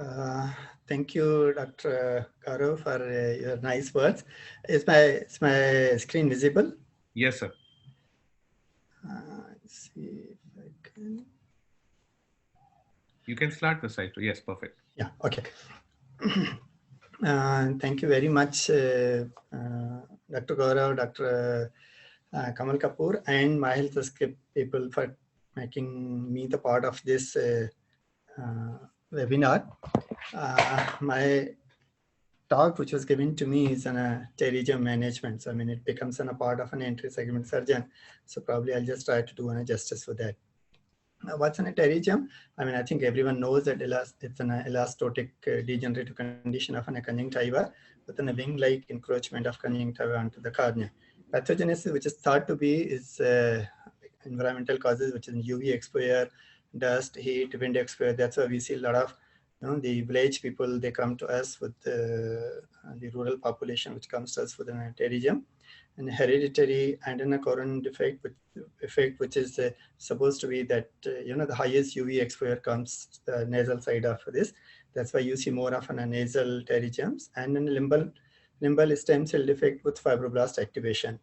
Uh, Thank you, Dr. Gaurav, for your nice words. Is my screen visible? Yes, sir. Let's see if I can. You can start the site. Yes, perfect. Yeah, okay. Thank you very much, Dr. Gaurav, Dr. Kamal Kapoor, and My Health Script people for making me the part of this uh, webinar. My talk which was given to me is on a pterygium management. So, I mean, it becomes a part of an entry segment surgeon. So probably I'll just try to do an justice for that. What's an pterygium? I mean, I think everyone knows that it's an elastotic degenerative condition of an conjunctiva with a wing-like encroachment of conjunctiva onto the cornea. Pathogenesis, which is thought to be, is environmental causes, which is UV exposure, dust, heat, wind exposure. That's why we see a lot of the village people, they come to us with the rural population, which comes to us with an pterygium, and hereditary and in a coronary effect, which is supposed to be that the highest UV exposure comes the nasal side of this. That's why you see more of a nasal pterygiums, and in limbal stem cell defect with fibroblast activation.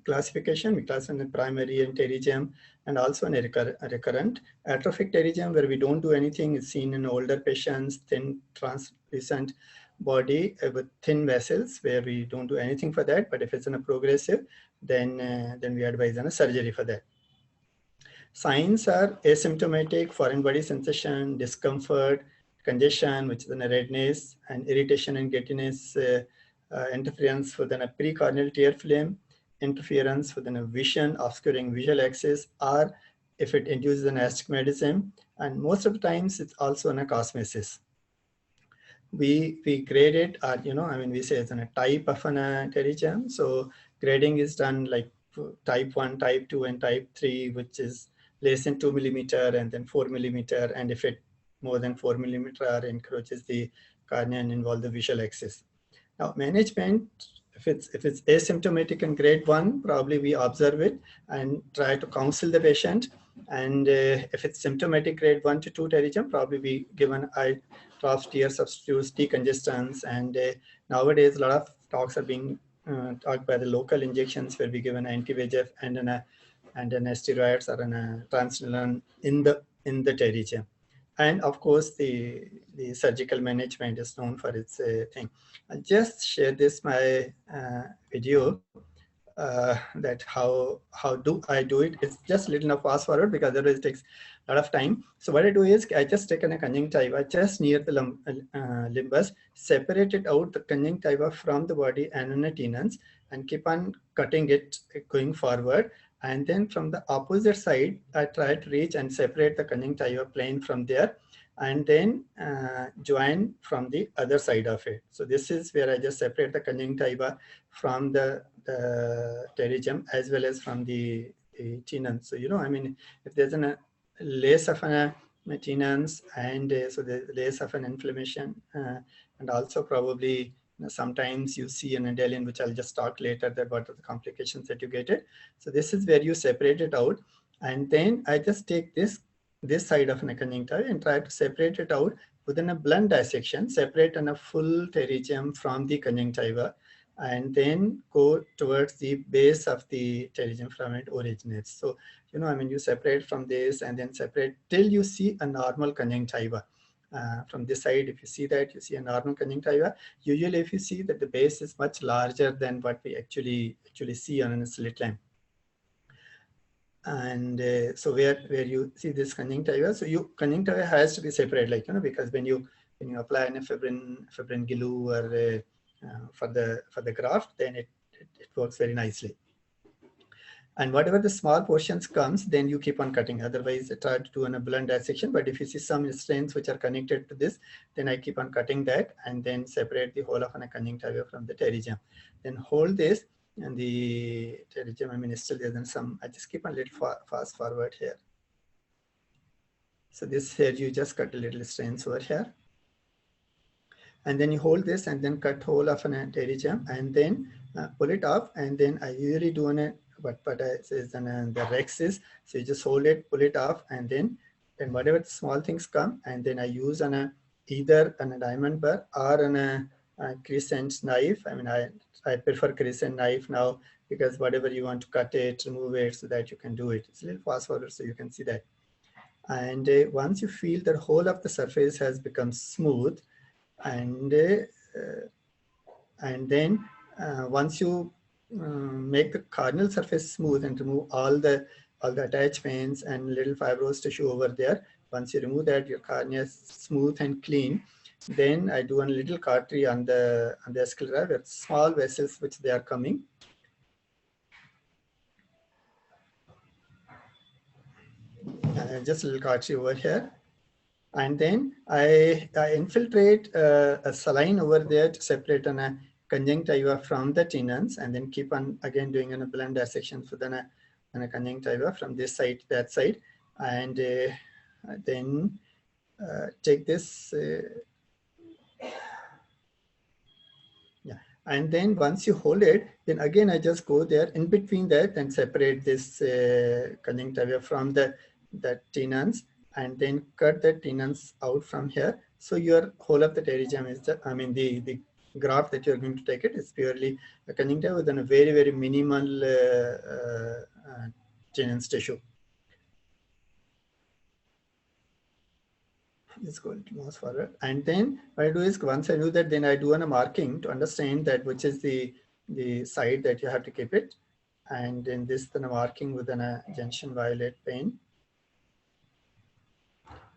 Classification, we classify in primary and pterygium, and also in a recurrent. Atrophic pterygium, where we don't do anything, is seen in older patients, thin translucent body with thin vessels, where we don't do anything for that. But if it's in a progressive, then we advise on a surgery for that. Signs are asymptomatic, foreign body sensation, discomfort, congestion, which is in a redness, and irritation and giddiness, interference within a precorneal tear film, interference within a vision, obscuring visual axis, or if it induces an astigmatism, and most of the times it's also an acosmesis. We grade it at, I mean, we say it's a type of an pterygium. So grading is done like type 1, type 2, and type 3, which is less than 2 millimeter, and then 4 millimeter, and if it more than 4 millimeter or encroaches the cornea and involve the visual axis. Now, management, if it's asymptomatic in grade 1, probably we observe it and try to counsel the patient. And if it's symptomatic grade 1 to 2 pterygium, probably we give an eye drops, tear substitutes, decongestants. And nowadays, a lot of talks are being talked by the local injections, where we give an anti-VEGF and an steroids or an transdermal in the pterygium. And of course, the surgical management is known for its thing. I'll just share this my video that how do I do it. It's just a little fast forward because otherwise it takes a lot of time. So what I do is I just take a conjunctiva just near the limbus, separate it out the conjunctiva from the body and in a tenons, and keep on cutting it going forward. And then from the opposite side, I try to reach and separate the conjunctiva plane from there, and then join from the other side of it. So this is where I just separate the conjunctiva from the pterygium as well as from the tenons. So, I mean, if there's a less of an tenons, and so there's less of an inflammation, and also probably sometimes you see an adelian, which I'll just talk later, that what are the complications that you get it. So this is where you separate it out, and then I just take this side of an conjunctiva and try to separate it out within a blunt dissection, separate a full pterygium from the conjunctiva, and then go towards the base of the pterygium from it originates. So, I mean, you separate from this and then separate till you see a normal conjunctiva. From this side, if you see that, you see a normal conjunctiva. Usually, if you see that the base is much larger than what we actually see on a slit lamp. And so where you see this conjunctiva, so conjunctiva has to be separate, like, because when you apply a fibrin glue or for the graft, then it works very nicely. And whatever the small portions comes, then you keep on cutting. Otherwise, I try to do a blunt dissection. But if you see some strains which are connected to this, then I keep on cutting that and then separate the whole of a conjunctiva from the pterygium. Then hold this, and the pterygium, I mean, still there. Then some, I just keep a little fast forward here. So this here, you just cut a little strains over here. And then you hold this and then cut whole of an pterygium and then pull it off. And then I usually do what says the rex is. So you just hold it, pull it off, and then whatever the small things come, and then I use either on a diamond burr or on a crescent knife. I mean, I prefer crescent knife now because whatever you want to cut it, remove it so that you can do it. It's a little fast forward so you can see that. And once you feel that whole of the surface has become smooth, and then once you make the corneal surface smooth and remove all the attachments and little fibrous tissue over there, once you remove that, your cornea is smooth and clean. Then I do a little cautery on the sclera with small vessels which they are coming. Just a little cautery over here. And then I infiltrate a saline over there to separate a conjunctiva from the tenons, and then keep on again doing a blend dissection for the conjunctiva from this side to that side, and then take this. And then once you hold it, then again I just go there in between that and separate this conjunctiva from the tenons, and then cut the tenons out from here. So your whole of the pterygium is the graft that you're going to take it is purely a conjunctiva with a very, very minimal tenons tissue. Let's go a little more forward. And then what I do is, once I do that, then I do a marking to understand that which is the side that you have to keep it. And then this then a marking with a gentian violet pen.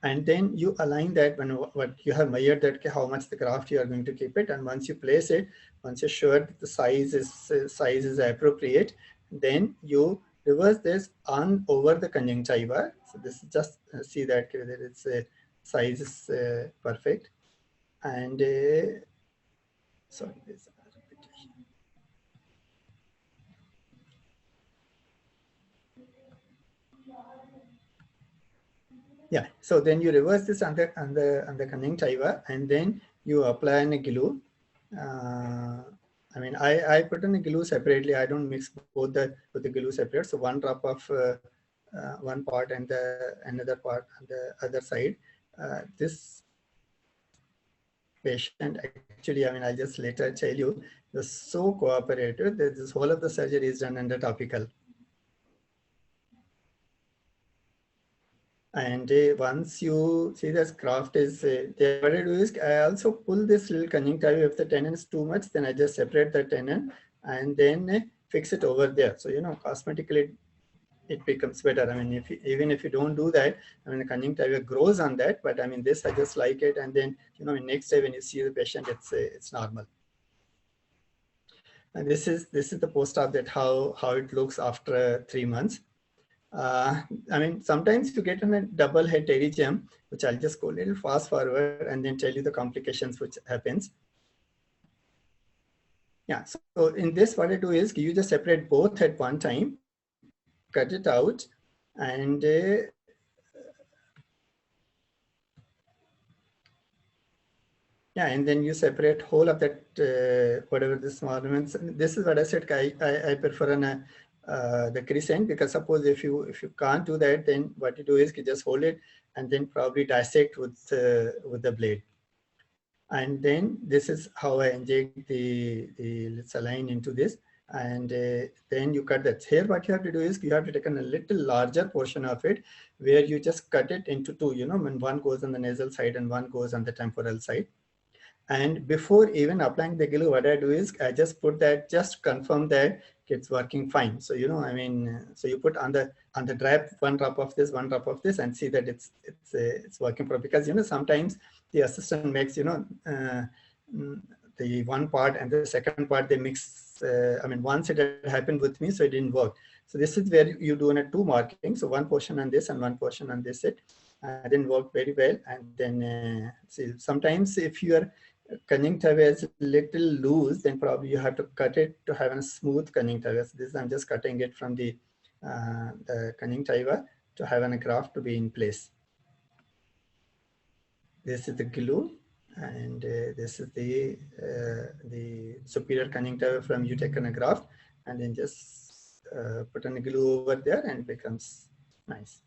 And then you align that when what you have measured that how much the graft you are going to keep it. And once you place it, once you're sure that the size is appropriate, then you reverse this on over the conjunctiva. So this is just see that it's a size is perfect. And sorry, there's a repetition. Yeah, so then you reverse this on the conjunctiva, and then you apply a glue. I mean, I put in a glue separately. I don't mix both the glue separate. So one drop of one part and the another part on the other side. This patient actually, I mean, I'll just later tell you, was so cooperative that this whole of the surgery is done under topical. And once you see this graft is there, what I do is I also pull this little conjunctiva. If the tenon is too much, then I just separate the tenon and then fix it over there. So, you know, cosmetically it becomes better. I mean, even if you don't do that, I mean, the conjunctiva grows on that, but I mean, this, I just like it. And then, you know, next day when you see the patient, it's normal. And this is the post-op that how it looks after 3 months. I mean, sometimes you get a double head pterygium, which I'll just go a little fast forward and then tell you the complications which happens. Yeah, so in this, what I do is you just separate both at one time, cut it out, and yeah, and then you separate whole of that whatever the small elements. This is what I said. I prefer the crescent, because suppose if you can't do that, then what you do is you just hold it and then probably dissect with the blade. And then this is how I inject the saline into this, and then you cut that. Here what you have to do is you have to take a little larger portion of it, where you just cut it into two, you know, when one goes on the nasal side and one goes on the temporal side. And before even applying the glue, what I do is I just put that, just confirm that it's working fine. So, you know, I mean, so you put on the drop, one drop of this, one drop of this, and see that it's working properly. Because, you know, sometimes the assistant makes, you know, the one part and the second part, they mix. I mean, once it had happened with me, so it didn't work. So this is where you do a two marking. So one portion on this and one portion on this. It didn't work very well. And then see, sometimes if you are conjunctiva is little loose, then probably you have to cut it to have a smooth conjunctiva. So this I'm just cutting it from the conjunctiva to have a graft to be in place. This is the glue, and this is the superior conjunctiva from you taken a graft, and then just put a glue over there and it becomes nice.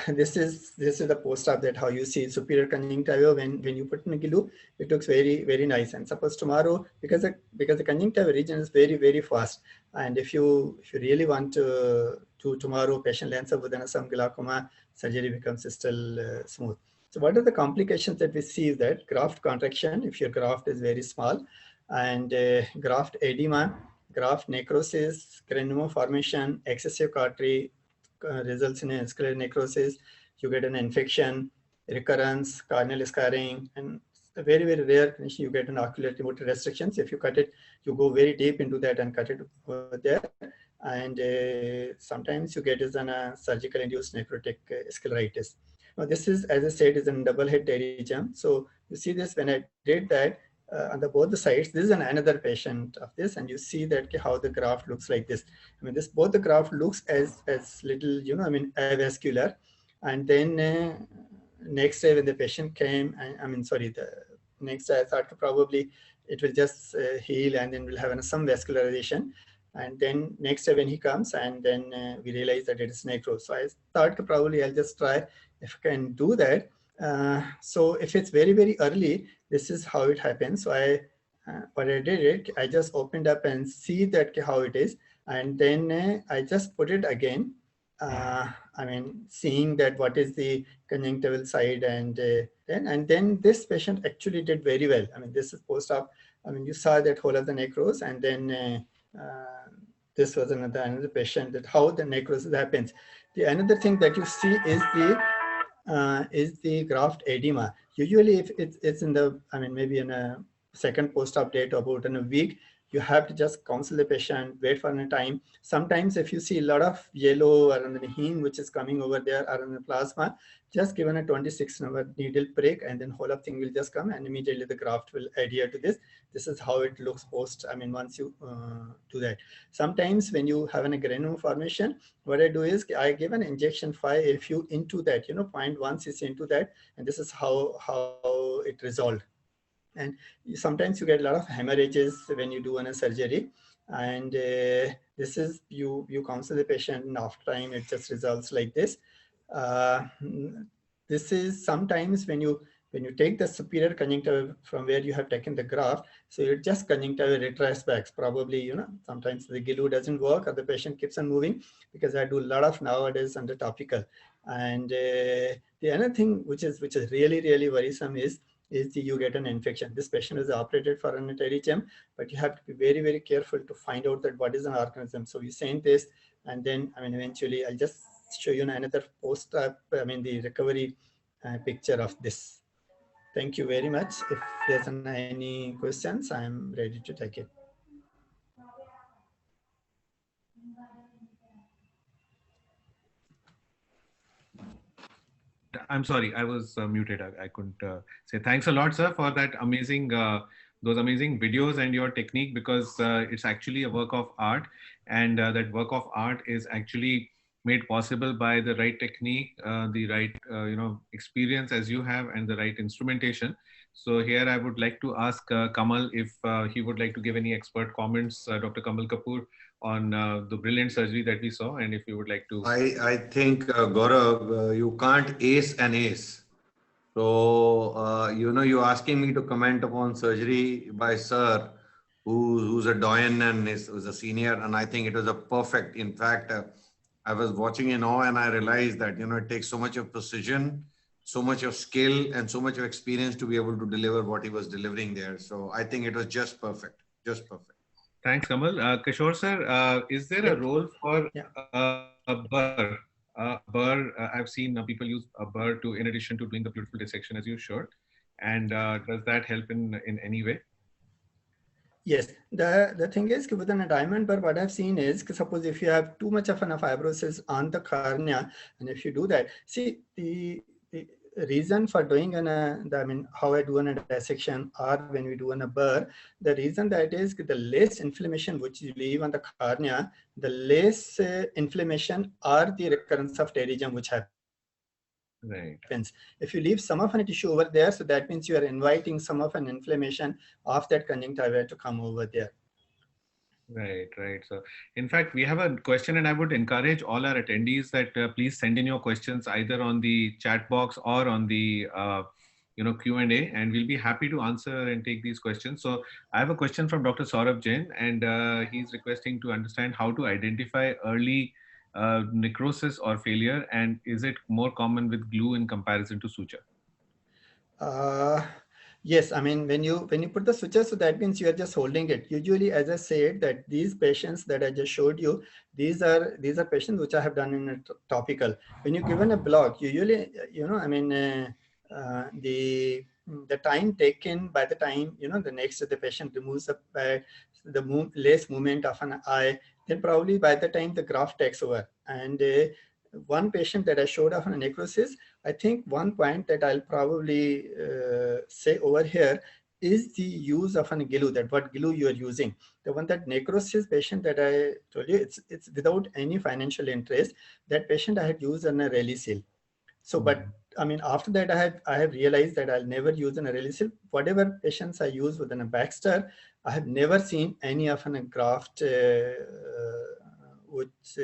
This is the post-op that how you see superior conjunctiva when you put in a GLU, it looks very nice. And suppose tomorrow, because the conjunctiva region is very fast, and if you really want to tomorrow patient lands up with some glaucoma, surgery becomes still smooth. So what are the complications that we see is that graft contraction if your graft is very small, and graft edema, graft necrosis, granuloma formation, excessive cautery results in a scleral necrosis. You get an infection, recurrence, corneal scarring, and a very rare condition you get an ocular motor restrictions. If you cut it, you go very deep into that and cut it over there. And sometimes you get is an surgical induced necrotic scleritis. Now this is, as I said, is a double head pterygium. So you see this when I did that on both the sides. This is another patient of this, and you see that how the graft looks like this. I mean, this both the graft looks as little, you know, I mean, avascular, and then next day when the patient came, the next day I thought probably it will just heal and then we'll have some vascularization. And then next day when he comes, and then we realize that it is necro. So I thought probably I'll just try if I can do that. So if it's very early, this is how it happens. So what I did, I just opened up and see that how it is, and then I just put it again. Seeing that what is the conjunctival side, and then this patient actually did very well. I mean, this is post-op. I mean, you saw that whole of the necros, and then this was another patient, that how the necrosis happens. The another thing that you see is the graft edema. Usually if it's in the, I mean, maybe in a second post-op date, about in a week, you have to just counsel the patient, wait for a time. Sometimes if you see a lot of yellow or the heme which is coming over there or in the plasma, just given a 26 number needle prick, and then whole of thing will just come and immediately the graft will adhere to this. This is how it looks post, I mean, once you do that. Sometimes when you have a granuloma formation, what I do is I give an injection 5 FU into that, 0.1 cc into that, and this is how it resolved. And sometimes you get a lot of hemorrhages when you do a surgery, and this is you counsel the patient, and after time it just resolves like this. This is sometimes when you take the superior conjunctiva from where you have taken the graft, so it just conjunctiva retraces back. Probably, sometimes the GLU doesn't work or the patient keeps on moving, because I do a lot of nowadays under topical. And the other thing which is really worrisome is you get an infection. This patient is operated for an pterygium, but you have to be very careful to find out that what is an organism. So we send this, and then eventually I'll just show you another post-op, the recovery picture of this. Thank you very much. If there's any questions, I'm ready to take it. I'm sorry, I was muted. I couldn't say. Thanks a lot, sir, for that amazing, those amazing videos and your technique, because it's actually a work of art, and that work of art is actually made possible by the right technique, the right experience as you have, and the right instrumentation. So here I would like to ask Kamal if he would like to give any expert comments, Dr. Kamal Kapoor, on the brilliant surgery that we saw, and if you would like to. I think, Gaurav, you can't ace an ace. So, you're asking me to comment upon surgery by Sir, who's a doyen and is a senior, and I think it was a perfect. In fact, I was watching in awe, and I realized that, it takes so much of precision, so much of skill, and so much of experience to be able to deliver what he was delivering there. So I think it was just perfect, just perfect. Thanks, Kamal. Kishore sir, is there a role for a burr? I've seen people use a burr in addition to doing the beautiful dissection as you showed. And does that help in any way? Yes, the thing is, within a diamond burr, what I've seen is, suppose if you have too much of a fibrosis on the cornea, and if you do that, see the reason for doing how I do a dissection or when we do a burr, the reason that is the less inflammation which you leave on the cornea, the less inflammation or the recurrence of pterygium which happens. Right. If you leave some of an tissue over there, so that means you are inviting some of an inflammation of that conjunctiva to come over there. Right, right. So, in fact, we have a question, and I would encourage all our attendees that please send in your questions either on the chat box or on the Q&A, and we'll be happy to answer and take these questions. So, I have a question from Dr. Saurabh Jain, and he's requesting to understand how to identify early necrosis or failure, and is it more common with glue in comparison to suture? Yes, I mean when you put the suture, so that means you are just holding it. Usually, as I said, that these patients that I just showed you, these are patients which I have done in a topical. When you're given a block, usually I mean the time taken by the time the next the patient removes the less movement of an eye, then probably by the time the graft takes over. And one patient that I showed of a necrosis, I think one point that I'll probably say over here is the use of an glue, that what glue you are using. The one that necrosis patient that I told you, it's without any financial interest. That patient I had used an Relisil. So, but I mean, after that, I have realized that I'll never use an Relisil. Whatever patients I use within a Baxter, I have never seen any of a graft which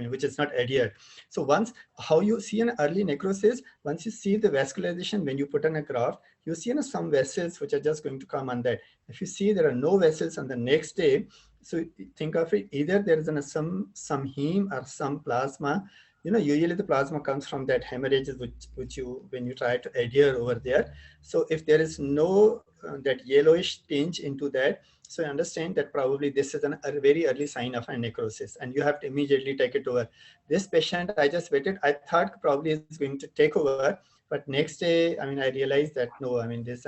which is not adhered. So once, how you see an early necrosis, once you see the vascularization when you put on a graft, you see some vessels which are just going to come on that. If you see there are no vessels on the next day, so think of it, either there is some heme or some plasma. Usually the plasma comes from that hemorrhages which you, when you try to adhere over there. So if there is no that yellowish tinge into that, so I understand that probably this is a very early sign of a necrosis, and you have to immediately take it over. This patient, I just waited. I thought probably it's going to take over, but next day, I mean, I realized that no, I mean, this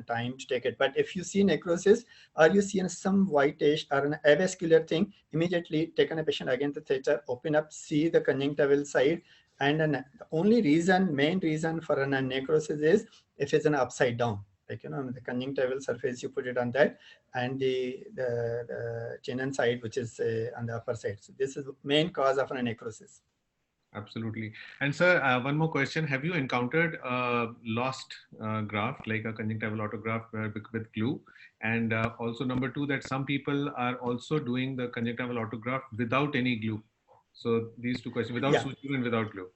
time to take it. But if you see necrosis or you see some whitish or an avascular thing, immediately take on a patient again to theater, open up, see the conjunctival side. And the only reason, main reason for a necrosis is if it's an upside down, like the conjunctival surface, you put it on that, and the chin side, which is on the upper side. So this is the main cause of a necrosis. Absolutely. And sir, one more question. Have you encountered lost graft, like a conjunctival autograft with glue? And also number two, that some people are also doing the conjunctival autograft without any glue. So these two questions, without suture and without glue.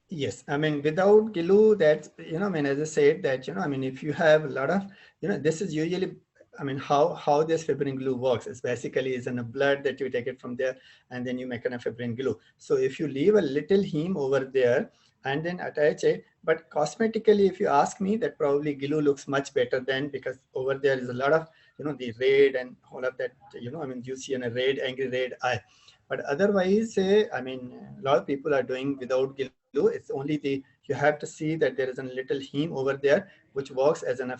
Yes, I mean, without glue, that, I mean, as I said that, I mean, if you have a lot of, this is usually, I mean, how this fibrin glue works is basically is in a blood that you take it from there and then you make a fibrin glue. So if you leave a little heme over there and then attach it, but cosmetically, if you ask me, that probably glue looks much better than, because over there is a lot of, the red and all of that, I mean, you see in a red, angry red eye. But otherwise, I mean, a lot of people are doing without glue. It's only you have to see that there is a little heme over there, which works as an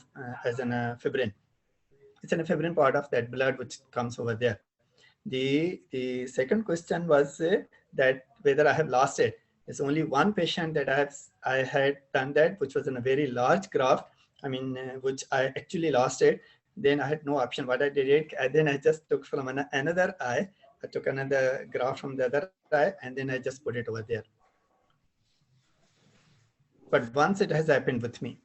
fibrin. It's a fibrin part of that blood which comes over there. The second question was that whether I have lost it. It's only one patient that I had done that, which was in a very large graft. I mean, which I actually lost it. Then I had no option. What I did it, and then I just took from another eye. I took another graft from the other eye, and then I just put it over there. But once it has happened with me.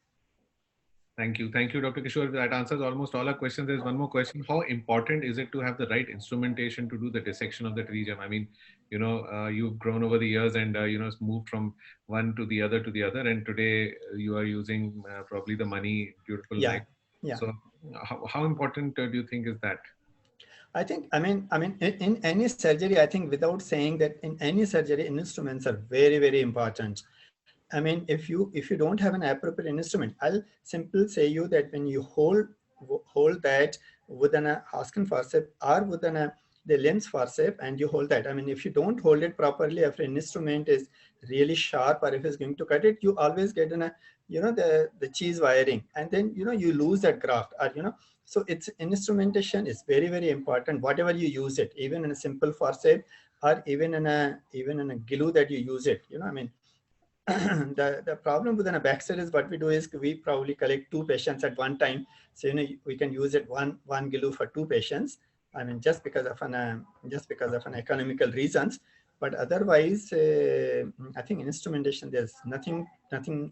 Thank you, Dr. Kishore. That answers almost all our questions. There's one more question: how important is it to have the right instrumentation to do the dissection of the trigem? I mean, you've grown over the years and moved from one to the other, and today you are using probably the Mani beautiful knife. Yeah. So, how important do you think is that? I think, I mean, in any surgery, I think without saying that in any surgery, instruments are very, very important. I mean, if you don't have an appropriate instrument, I'll simply say you that when you hold that within a Haskin forceps or within the lens forceps, and you hold that. I mean, if you don't hold it properly, if an instrument is really sharp or if it's going to cut it, you always get in the cheese wiring, and then you lose that graft, or so it's instrumentation is very, very important. Whatever you use it, even in a simple forceps or even in a glue that you use it, I mean. The problem with a Baxter is what we do is we probably collect 2 patients at one time. So, we can use it one glue for 2 patients. I mean, just because of an economical reasons. But otherwise, I think instrumentation, there's nothing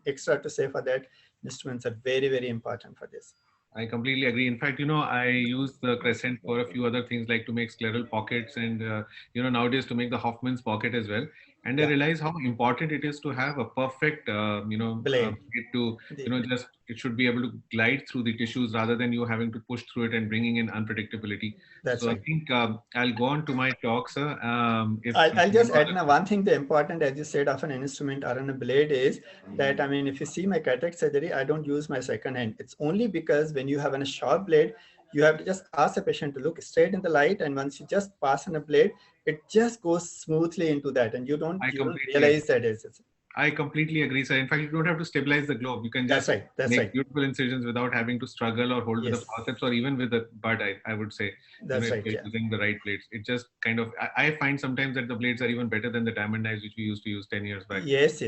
extra to say for that. Instruments are very, very important for this. I completely agree. In fact, I use the crescent for a few other things like to make scleral pockets and, nowadays to make the Hoffman's pocket as well. And I Yeah. realize how important it is to have a perfect, Blade. blade to, just it should be able to glide through the tissues rather than you having to push through it and bringing in unpredictability. That's So right. I think I'll go on to my talk, sir. If I'll just add one thing. The important, as you said, of an instrument or on a blade is that, I mean, if you see my cataract surgery, I don't use my second hand. It's only because when you have a sharp blade, you have to just ask the patient to look straight in the light, and once you just pass on a blade, it just goes smoothly into that, and you don't realize that it's. I completely agree, sir. In fact, you don't have to stabilize the globe. You can just make beautiful incisions without having to struggle or hold with the forceps or even with the bud, I would say. That's right. If you're using the right blades. It just kind of, I find sometimes that the blades are even better than the diamond knives which we used to use 10 years back. Yes.